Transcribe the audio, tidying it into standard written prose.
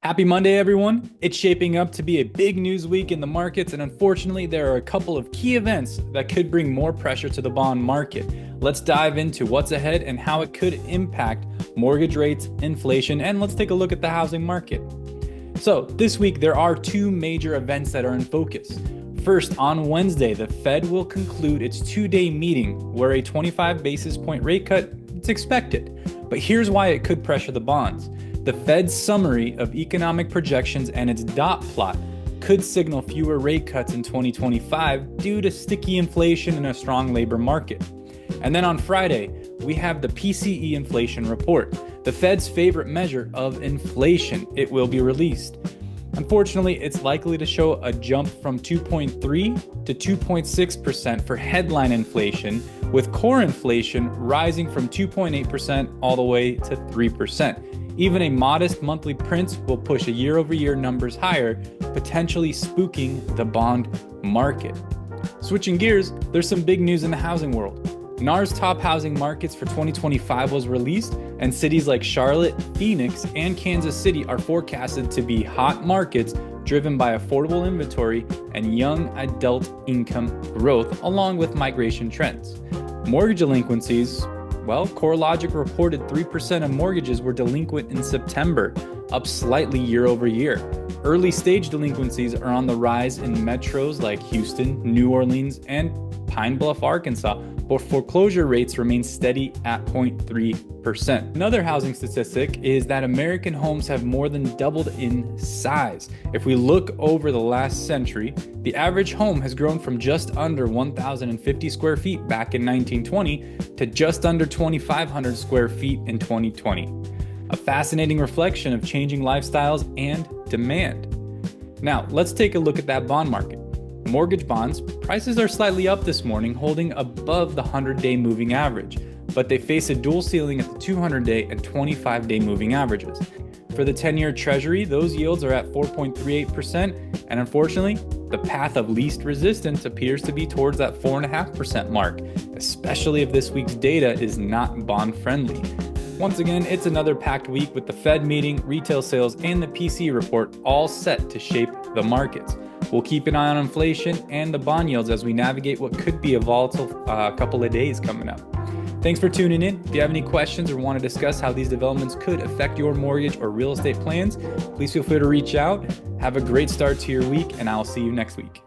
Happy Monday, everyone. It's shaping up to be a big news week in the markets, and unfortunately, there are a couple of key events that could bring more pressure to the bond market. Let's dive into what's ahead and how it could impact mortgage rates, inflation, and let's take a look at the housing market. So, this week, there are two major events that are in focus. First, on Wednesday, the Fed will conclude its two-day meeting where a 25 basis point rate cut is expected. But here's why it could pressure the bonds. The Fed's summary of economic projections and its dot plot could signal fewer rate cuts in 2025 due to sticky inflation and a strong labor market. And then on Friday, we have the PCE Inflation Report, the Fed's favorite measure of inflation. It will be released. Unfortunately, it's likely to show a jump from 2.3 to 2.6% for headline inflation, with core inflation rising from 2.8% all the way to 3%. Even a modest monthly print will push a year-over-year numbers higher, potentially spooking the bond market. Switching gears, there's some big news in the housing world. NAR's top housing markets for 2025 was released, and cities like Charlotte, Phoenix, and Kansas City are forecasted to be hot markets driven by affordable inventory and young adult income growth, along with migration trends. Mortgage delinquencies, well, CoreLogic reported 3% of mortgages were delinquent in September, up slightly year over year. Early stage delinquencies are on the rise in metros like Houston, New Orleans, and Pine Bluff, Arkansas, but foreclosure rates remain steady at 0.3%. Another housing statistic is that American homes have more than doubled in size. If we look over the last century, the average home has grown from just under 1,050 square feet back in 1920 to just under 2,500 square feet in 2020. A fascinating reflection of changing lifestyles and demand. Now, let's take a look at that bond market. Mortgage bonds, prices are slightly up this morning, holding above the 100-day moving average, but they face a dual ceiling at the 200-day and 25-day moving averages. For the 10-year Treasury, those yields are at 4.38%, and unfortunately, the path of least resistance appears to be towards that 4.5% mark, especially if this week's data is not bond-friendly. Once again, it's another packed week with the Fed meeting, retail sales, and the PCE report all set to shape the markets. We'll keep an eye on inflation and the bond yields as we navigate what could be a volatile couple of days coming up. Thanks for tuning in. If you have any questions or want to discuss how these developments could affect your mortgage or real estate plans, please feel free to reach out. Have a great start to your week, and I'll see you next week.